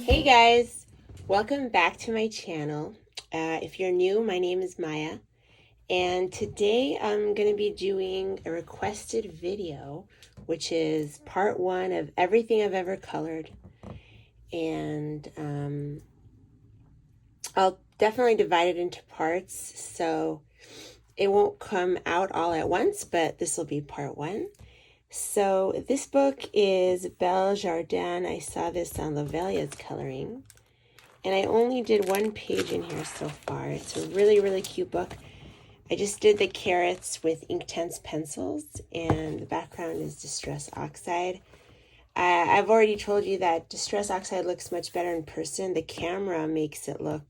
Hey guys, welcome back to my channel. If you're new, my name is Maya, and today I'm going to be doing a requested video, which is part one of everything I've ever colored. And I'll definitely divide it into parts, so it won't come out all at once, but this will be part one. So this book is Belle Jardin. I saw this on Lavelia's coloring. And I only did one page in here so far. It's a really, really cute book. I just did the carrots with Inktense pencils, and the background is Distress Oxide. I've already told you that Distress Oxide looks much better in person. The camera makes it look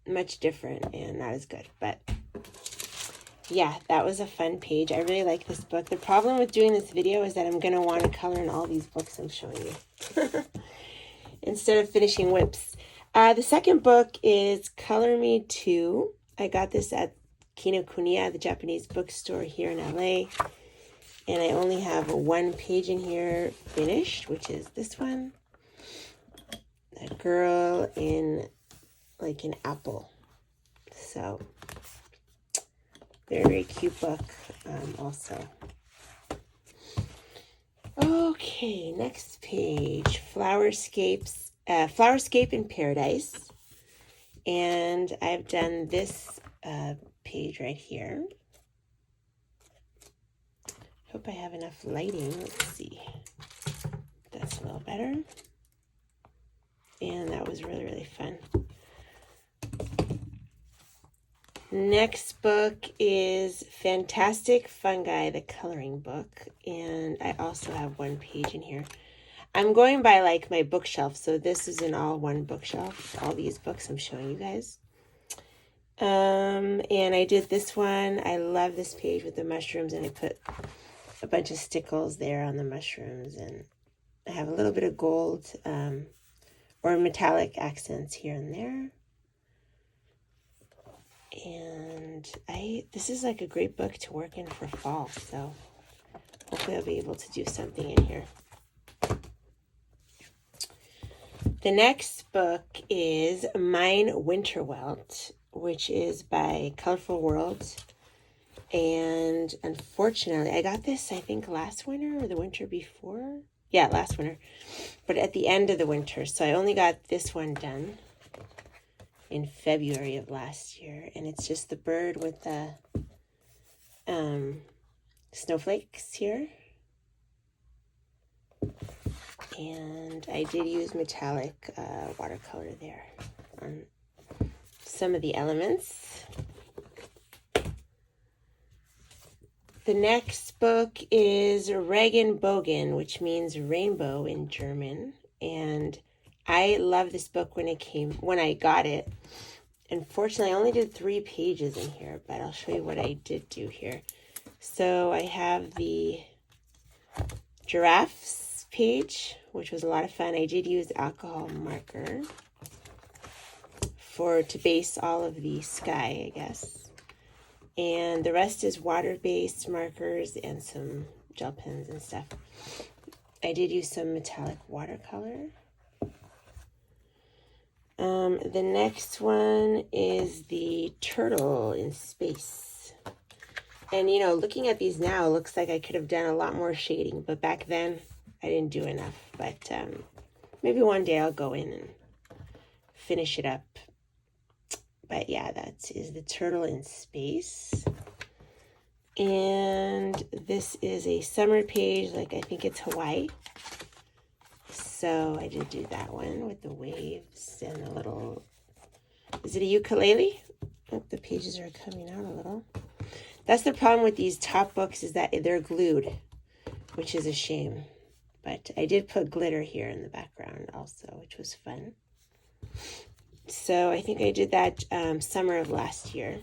much different and not as good. But yeah, that was a fun page. I really like this book. The problem with doing this video is that I'm going to want to color in all these books I'm showing you. Instead of finishing Whips. The second book is Color Me 2. I got this at Kinokuniya, the Japanese bookstore here in LA. And I only have one page in here finished, which is this one. A girl in like an apple. So, very, very cute book also. Okay, next page, Flowerscape in Paradise. And I've done this page right here. Hope I have enough lighting. Let's see. That's a little better. And that was really, really fun. Next book is Fantastic Fungi, the coloring book. And I also have one page in here. I'm going by like my bookshelf, so this is an all one bookshelf. All these books I'm showing you guys. And I did this one. I love this page with the mushrooms, and I put a bunch of stickles there on the mushrooms, and I have a little bit of gold or metallic accents here and there. And this is like a great book to work in for fall, so hopefully I'll be able to do something in here. The next book is Mine Winterwelt, which is by Colorful Worlds. And unfortunately, I got this, I think, last winter or the winter before. Yeah, last winter. But at the end of the winter. So I only got this one done in February of last year. And it's just the bird with the snowflakes here. And I did use metallic watercolor there on some of the elements. The next book is Regenbogen, which means rainbow in German. And I love this book when I got it. Unfortunately, I only did 3 pages in here, but I'll show you what I did do here. So I have the giraffes page, which was a lot of fun. I did use alcohol marker to base all of the sky, I guess. And the rest is water-based markers and some gel pens and stuff. I did use some metallic watercolor. The next one is the turtle in space. And, you know, looking at these now, it looks like I could have done a lot more shading. But back then, I didn't do enough. But maybe one day I'll go in and finish it up. But yeah, that is the turtle in space. And this is a summer page, like I think it's Hawaii. So I did do that one with the waves and the little, is it a ukulele? Oh, the pages are coming out a little. That's the problem with these top books, is that they're glued, which is a shame. But I did put glitter here in the background also, which was fun. So I think I did that summer of last year.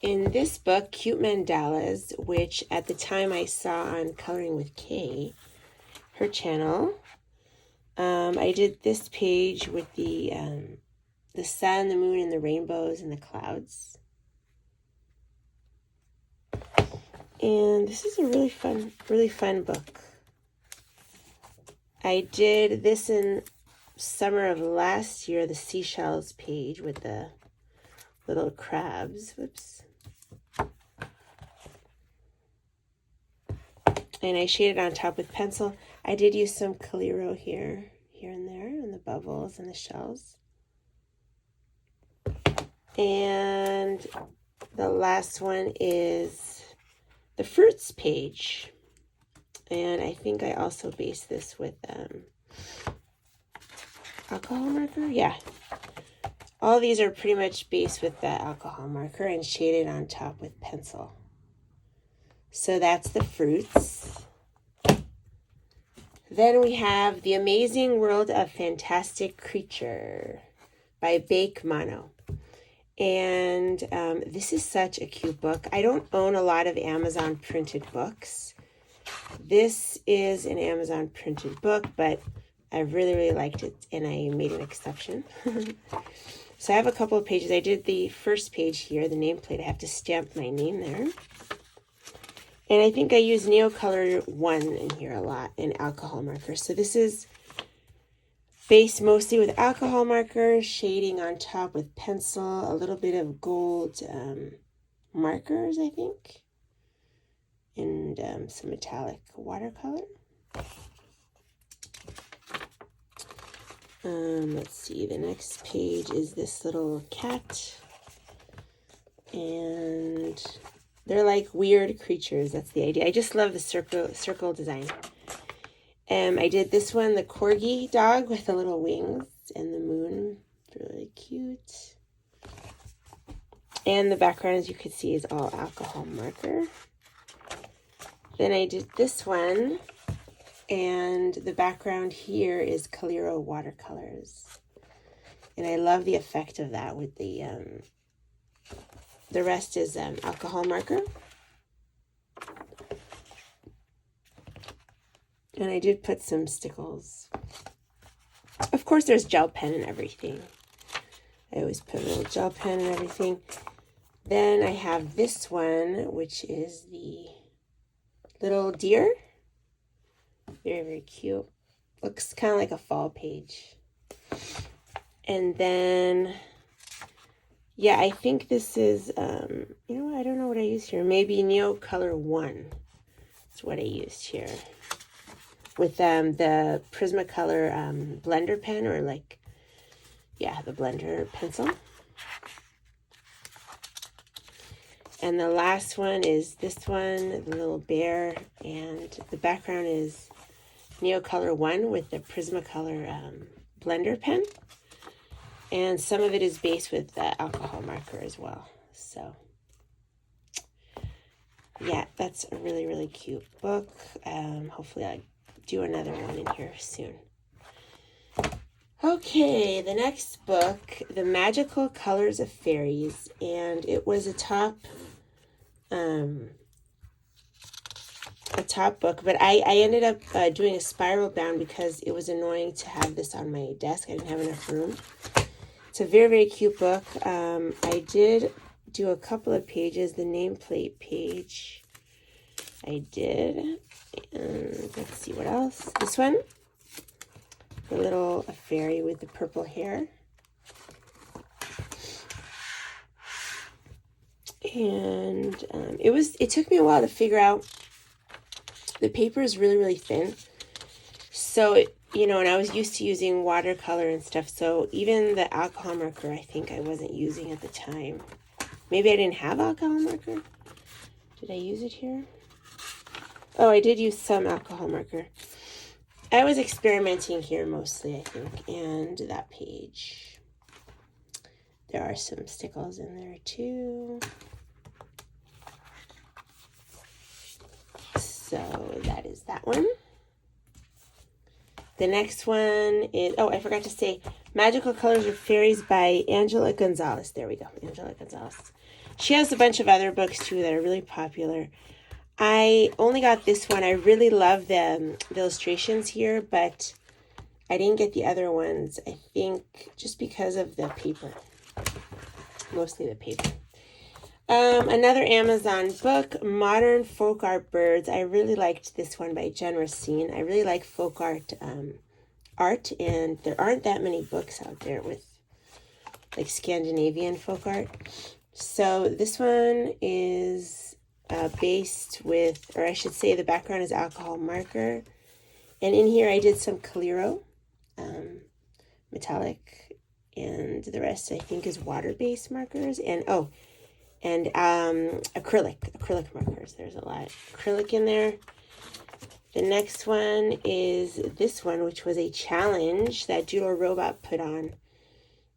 In this book, Cute Mandalas, which at the time I saw on Coloring with Kay, her channel, I did this page with the sun, the moon, and the rainbows and the clouds. And this is a really fun book. I did this in summer of last year, the seashells page with the little crabs. Whoops. And I shaded on top with pencil. I did use some Calero here and there, and the bubbles and the shells. And the last one is the fruits page. And I think I also based this with alcohol marker. Yeah. All these are pretty much based with the alcohol marker and shaded on top with pencil. So that's the fruits. Then we have The Amazing World of Fantastic Creature by Bake Mono. And this is such a cute book. I don't own a lot of Amazon printed books. This is an Amazon printed book, but I really, really liked it, and I made an exception. So I have a couple of pages. I did the first page here, the nameplate. I have to stamp my name there. And I think I use Neocolor 1 in here a lot, and alcohol marker. So this is based mostly with alcohol marker, shading on top with pencil, a little bit of gold markers, I think, and some metallic watercolor. Let's see, the next page is this little cat, and they're like weird creatures. That's the idea. I just love the circle design. I did this one, the corgi dog with the little wings and the moon. Really cute. And the background, as you can see, is all alcohol marker. Then I did this one, and the background here is Calero watercolors. And I love the effect of that with the rest is alcohol marker. And I did put some stickles. Of course, there's gel pen and everything. I always put a little gel pen and everything. Then I have this one, which is the little deer. Very, very cute. Looks kind of like a fall page. And then, yeah, I think this is, you know what? I don't know what I used here. Maybe Neocolor 1 is what I used here. With the Prismacolor blender pen, or like, yeah, the blender pencil. And the last one is this one, the little bear, and the background is Neocolor 1 with the Prismacolor blender pen. And some of it is based with the alcohol marker as well. So, yeah, that's a really, really cute book. Hopefully I do another one in here soon. Okay, the next book, The Magical Colors of Fairies, and it was a top book, but I ended up doing a spiral bound because it was annoying to have this on my desk. I didn't have enough room. It's a very, very cute book. I did do a couple of pages, the nameplate page I did. And let's see what else. This one, the little fairy with the purple hair. And it took me a while to figure out. The paper is really, really thin. So, and I was used to using watercolor and stuff. So even the alcohol marker, I think I wasn't using at the time. Maybe I didn't have alcohol marker. Did I use it here? Oh, I did use some alcohol marker. I was experimenting here mostly, I think. And that page. There are some stickles in there too. So that is that one. The next one is, I forgot to say, Magical Colors of Fairies by Angela Gonzalez. There we go, Angela Gonzalez. She has a bunch of other books too that are really popular. I only got this one. I really love the illustrations here, but I didn't get the other ones, I think, just because of the paper. Mostly the paper. Another Amazon book, Modern Folk Art Birds. I really liked this one by Jen Racine. I really like folk art, and there aren't that many books out there with like Scandinavian folk art. So this one is based with, or I should say the background is alcohol marker. And in here I did some Calero, metallic, and the rest I think is water-based markers. And acrylic markers. There's a lot of acrylic in there. The next one is this one, which was a challenge that Doodle Robot put on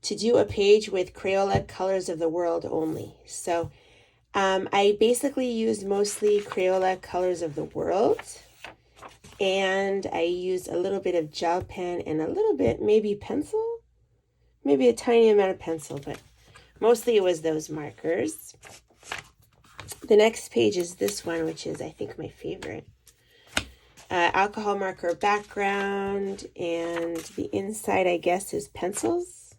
to do a page with Crayola Colors of the World only. So I basically used mostly Crayola Colors of the World, and I used a little bit of gel pen and a little bit, maybe pencil, maybe a tiny amount of pencil, but mostly it was those markers. The next page is this one, which is, I think, my favorite. Alcohol marker background, and the inside, I guess, is pencils.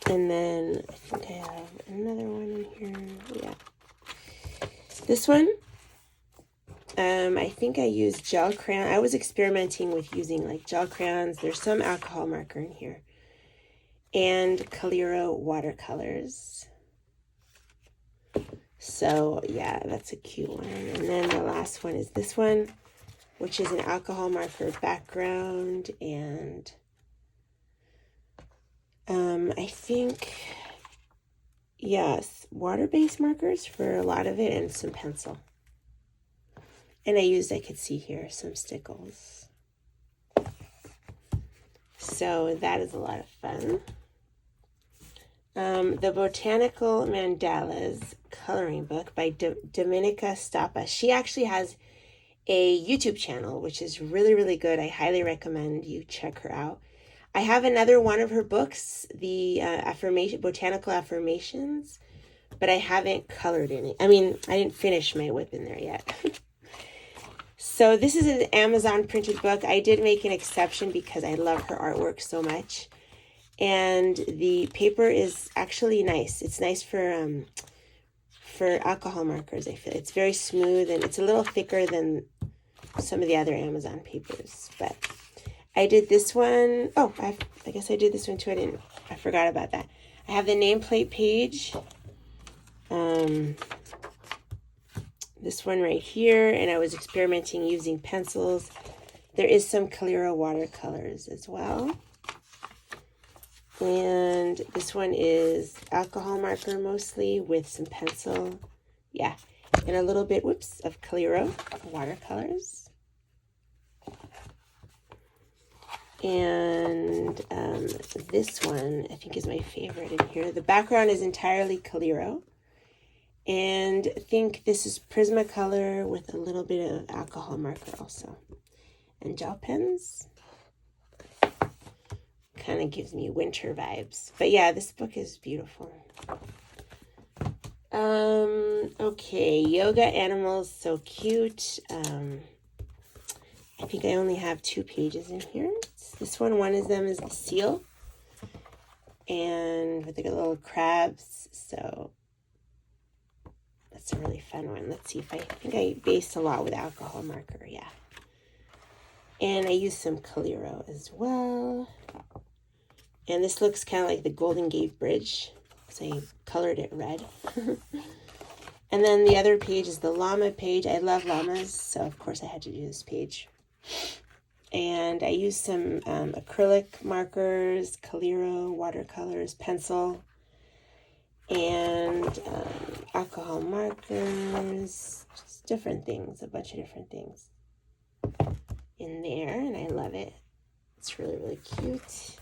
And then I think I have another one in here. Yeah. This one, I think I used gel crayon. I was experimenting with using like gel crayons. There's some alcohol marker in here. And Calero watercolors. So yeah, that's a cute one. And then the last one is this one, which is an alcohol marker background, and I think, yes, water-based markers for a lot of it, and some pencil. And I could see here, some stickles. So that is a lot of fun. The Botanical Mandalas coloring book by Dominika Stapa. She actually has a YouTube channel, which is really, really good. I highly recommend you check her out. I have another one of her books, the Botanical Affirmations, but I haven't colored in it. I mean, I didn't finish my whip in there yet. So this is an Amazon printed book. I did make an exception because I love her artwork so much. And the paper is actually nice. It's nice for alcohol markers, I feel. It's very smooth, and it's a little thicker than some of the other Amazon papers. But I did this one. Oh, I guess I did this one too. I forgot about that. I have the nameplate page. This one right here, and I was experimenting using pencils. There is some Calero watercolors as well. And this one is alcohol marker mostly with some pencil. Yeah, and a little bit, of Calero watercolors. And this one, I think, is my favorite in here. The background is entirely Calero. And I think this is Prismacolor with a little bit of alcohol marker also. And gel pens. Kind of gives me winter vibes. But yeah, this book is beautiful. Okay, Yoga Animals, so cute. I think I only have 2 pages in here. This one of them is the seal. And with the little crabs, so that's a really fun one. Let's see if I think I based a lot with alcohol marker, yeah. And I used some Calero as well. And this looks kind of like the Golden Gate Bridge, so I colored it red. And then the other page is the llama page. I love llamas, so of course I had to do this page. And I used some acrylic markers, Calero, watercolors, pencil, and alcohol markers, just different things, a bunch of different things in there, and I love it. It's really, really cute.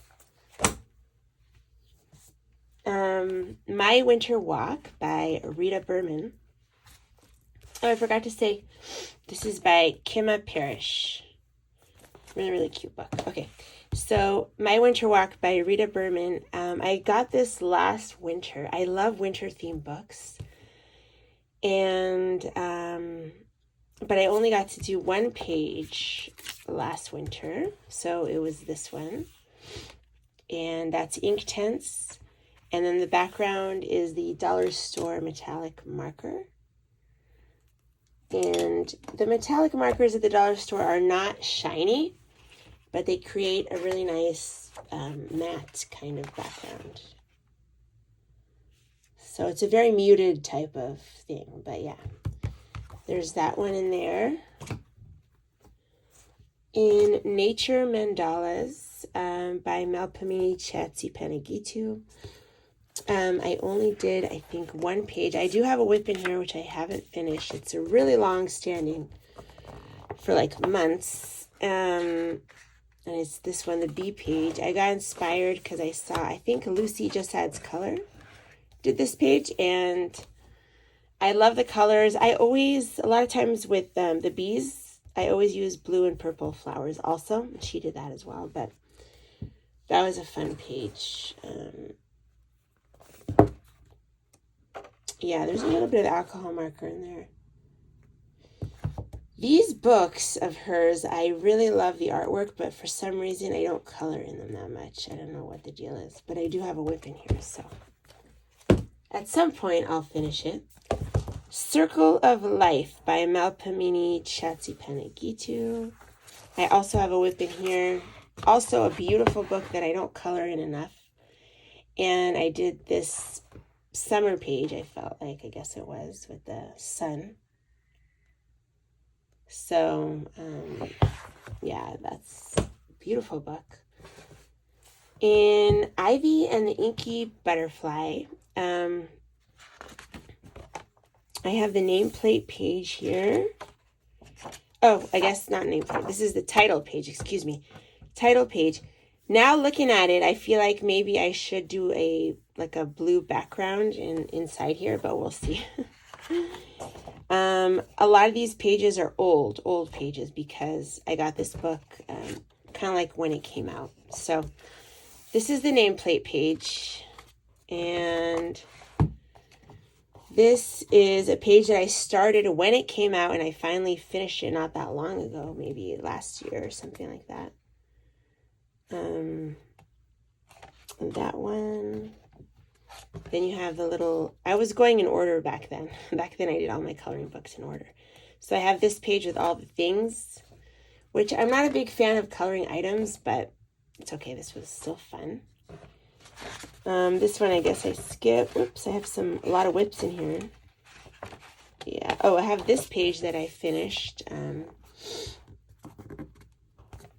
My Winter Walk by Rita Berman. Oh, I forgot to say, this is by Kima Parrish. Really, really cute book. Okay, so My Winter Walk by Rita Berman. I got this last winter. I love winter-themed books. And, but I only got to do 1 page last winter. So it was this one. And that's Ink Tense. And then the background is the dollar store metallic marker. And the metallic markers at the dollar store are not shiny, but they create a really nice matte kind of background. So it's a very muted type of thing, but yeah. There's that one in there. In Nature Mandalas by Melpomene Chatzipanegitu. I only did, I think, one page. I do have a whip in here, which I haven't finished. It's a really long standing for like months. And it's this one, the B page. I got inspired because I think Lucy Just Adds Color did this page, and I love the colors. A lot of times with the bees, I always use blue and purple flowers also. She did that as well, but that was a fun page. Yeah, there's a little bit of alcohol marker in there. These books of hers, I really love the artwork, but for some reason I don't color in them that much. I don't know what the deal is, but I do have a whip in here, so at some point I'll finish it. Circle of Life by Melpomene Chatzipanegitu. I also have a whip in here. Also a beautiful book that I don't color in enough. And I did this summer page, I felt like, I guess it was, with the sun. So, yeah, that's a beautiful book. In Ivy and the Inky Butterfly, I have the nameplate page here. Oh, I guess not nameplate. This is the title page, excuse me. Title page. Now looking at it, I feel like maybe I should do a blue background inside here, but we'll see. A lot of these pages are old pages because I got this book kind of like when it came out. So this is the nameplate page, and this is a page that I started when it came out, and I finally finished it not that long ago, maybe last year or something like that. That one. Then you have the little, I was going in order back then. Back then I did all my coloring books in order. So I have this page with all the things, which I'm not a big fan of coloring items, but it's okay. This was still fun. This one I guess I skipped. Oops, I have a lot of whips in here. Yeah. Oh, I have this page that I finished,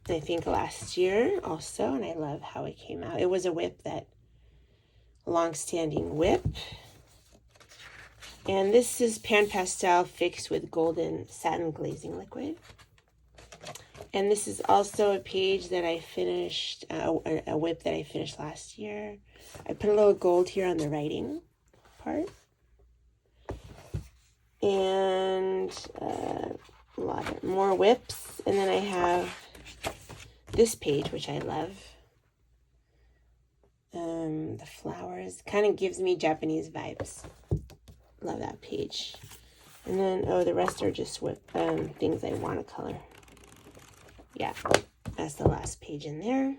I think last year also, and I love how it came out. It was a long-standing whip. And this is Pan Pastel fixed with golden satin glazing liquid. And this is also a page that I finished, a whip that I finished last year. I put a little gold here on the writing part. And a lot more whips. And then I have this page, which I love. The flowers kind of gives me Japanese vibes. Love that page. And then, the rest are just with things I want to color. Yeah, that's the last page in there.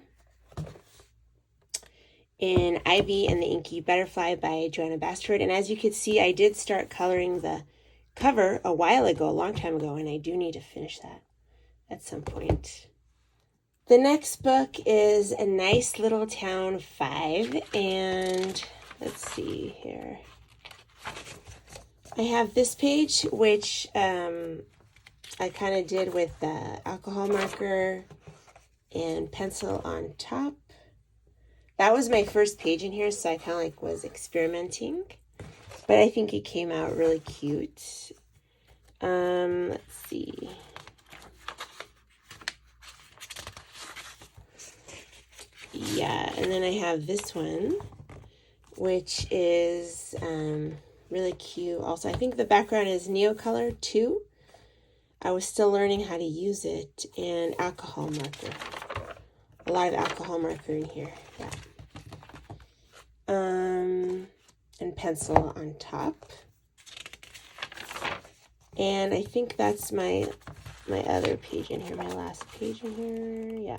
In Ivy and the Inky Butterfly by Joanna Basford. And as you can see, I did start coloring the cover a while ago, a long time ago, and I do need to finish that at some point. The next book is A Nice Little Town 5, and let's see here. I have this page, which I kind of did with the alcohol marker and pencil on top. That was my first page in here, so I kind of was experimenting, but I think it came out really cute. Let's see. Yeah, and then I have this one, which is really cute. Also, I think the background is Neocolor 2. I was still learning how to use it, and alcohol marker. A lot of alcohol marker in here, yeah. And pencil on top. And I think that's my other page in here, my last page in here, yeah.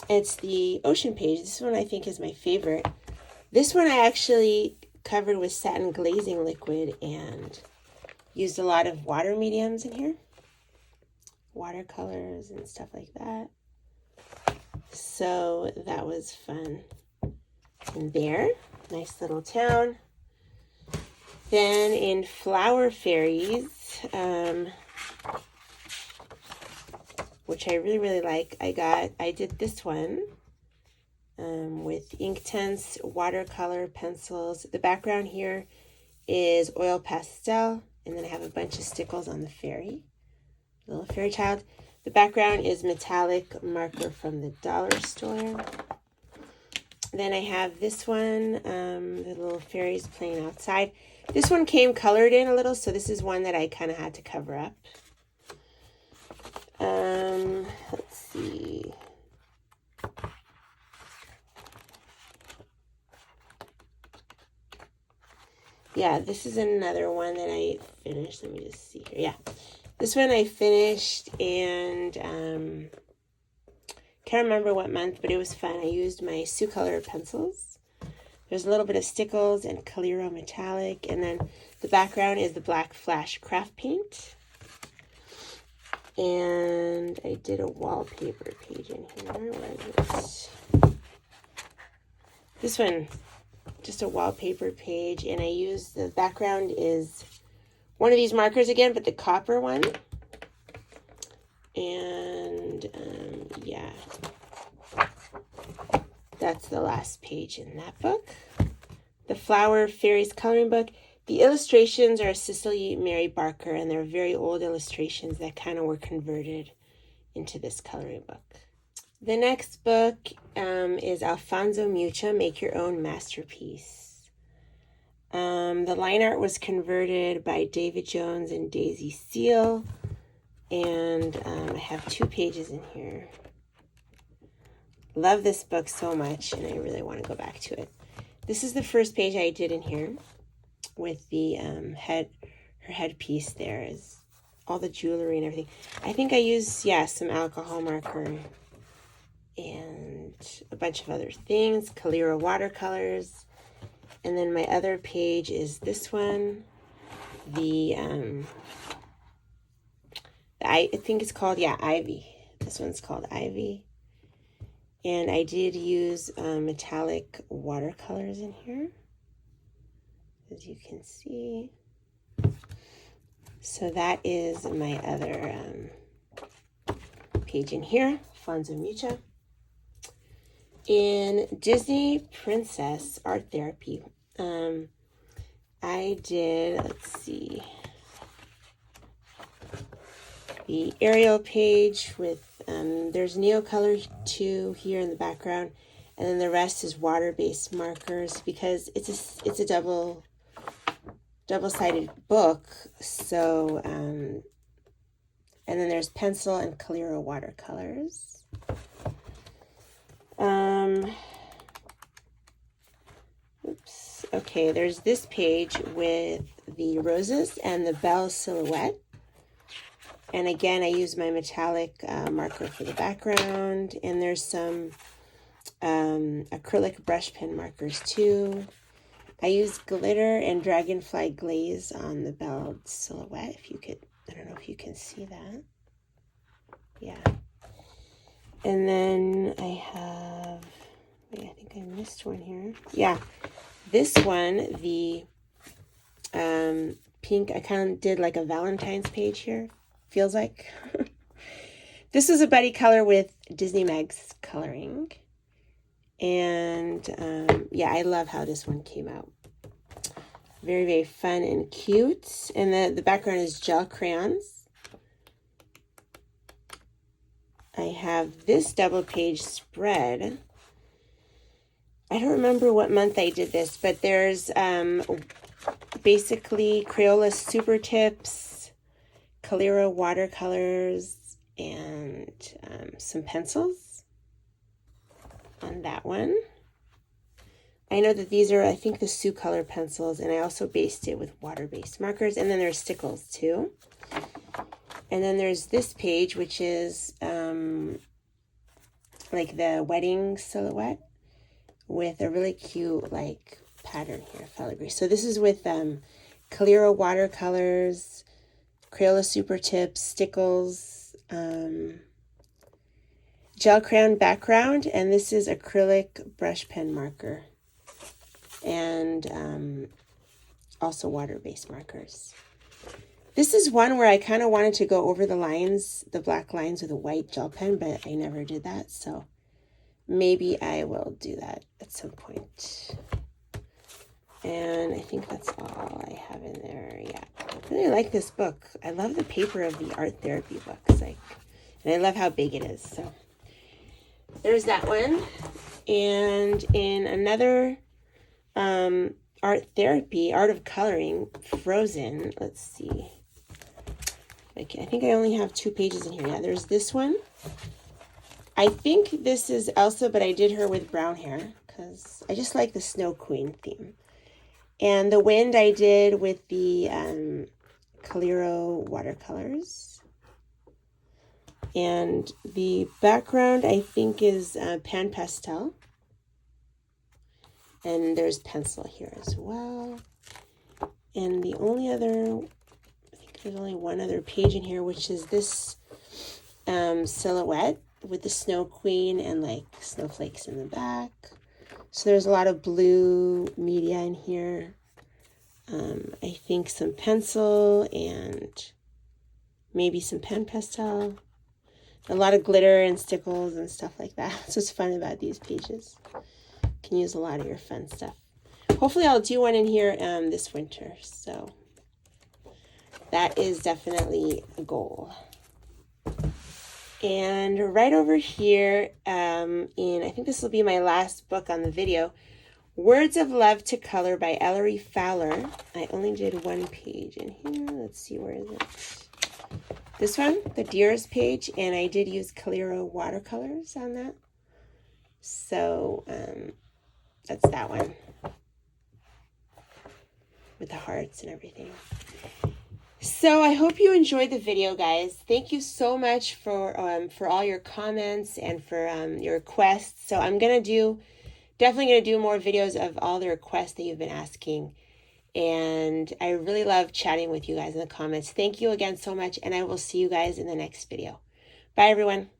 It's the ocean page. This one I think is my favorite. This one I actually covered with satin glazing liquid and used a lot of water mediums in here. Watercolors and stuff like that. So that was fun. And there, nice little town. Then in Flower Fairies, which I really, really like, I did this one with Inktense watercolor pencils. The background here is oil pastel, and then I have a bunch of stickles on the fairy, little fairy child. The background is metallic marker from the dollar store. Then I have this one, the little fairies playing outside. This one came colored in a little, so this is one that I kind of had to cover up. Let's see. Yeah, this is another one that I finished. Let me just see here. Yeah, this one I finished, and can't remember what month, but it was fun. I used my Sioux Color pencils. There's a little bit of stickles and Calero metallic, and then the background is the black flash craft paint. And I did a wallpaper page in here. Where is it? This one, just a wallpaper page, and I used, the background is one of these markers again, but the copper one. And yeah, that's the last page in that book. The Flower Fairies coloring book. The illustrations are Cicely Mary Barker, and they're very old illustrations that kind of were converted into this coloring book. The next book is Alfonso Mucha, Make Your Own Masterpiece. The line art was converted by David Jones and Daisy Seal, and I have 2 pages in here. Love this book so much, and I really want to go back to it. This is the first page I did in here with the her headpiece. There is all the jewelry and everything. I think I used, some alcohol marker and a bunch of other things, Calero watercolors. And then my other page is this one, I think it's called, Ivy. This one's called Ivy. And I did use metallic watercolors in here, as you can see. So that is my other page in here, Alfonso Mucha. In Disney Princess Art Therapy, I did, let's see, the Arial page with, there's Neocolor 2 here in the background, and then the rest is water-based markers because it's a double-sided book. So, and then there's pencil and Calero watercolors. Okay, there's this page with the roses and the bell silhouette. And again, I use my metallic marker for the background. And there's some acrylic brush pen markers too. I use glitter and dragonfly glaze on the bell silhouette. If you could, I don't know if you can see that. Yeah. And then I have, wait, I think I missed one here. Yeah, this one, the pink, I kind of did like a Valentine's page here, feels like. This is a buddy color with Disney Meg's coloring. And I love how this one came out. Very, very fun and cute. And the background is gel crayons. I have this double page spread. I don't remember what month I did this, but there's basically Crayola Super Tips, Calero watercolors, and some pencils on that one. I know that these are, I think, the Sioux Color pencils, and I also based it with water-based markers, and then there's stickles too. And then there's this page, which is like the wedding silhouette with a really cute like pattern here, filigree. So this is with Calero watercolors, Crayola Super Tips, Stickles, gel crayon background, and this is acrylic brush pen marker, and also water-based markers. This is one where I kind of wanted to go over the lines, the black lines with a white gel pen, but I never did that, so maybe I will do that at some point. And I think that's all I have in there. Yeah, I really like this book. I love the paper of the art therapy books, and I love how big it is. So there's that one. And in another art therapy, art of coloring, Frozen. Let's see. Okay, I think I only have 2 pages in here. Yeah, there's this one. I think this is Elsa, but I did her with brown hair because I just like the Snow Queen theme. And the Wind I did with the Calero watercolors. And the background I think is pan pastel. And there's pencil here as well. And the only other, I think there's only one other page in here, which is this silhouette with the Snow Queen and like snowflakes in the back. So there's a lot of blue media in here. I think some pencil and maybe some pan pastel. A lot of glitter and stickles and stuff like that. That's what's fun about these pages. You can use a lot of your fun stuff. Hopefully I'll do one in here this winter. So that is definitely a goal. And right over here, I think this will be my last book on the video, Words of Love to Color by Ellery Fowler. I only did 1 page in here. Let's see, where is it? This one, the Dearest page, and I did use Calero watercolors on that. So that's that one with the hearts and everything. So I hope you enjoyed the video, guys. Thank you so much for all your comments and for your requests. So I'm definitely gonna do more videos of all the requests that you've been asking. And I really love chatting with you guys in the comments. Thank you again so much, and I will see you guys in the next video. Bye, everyone.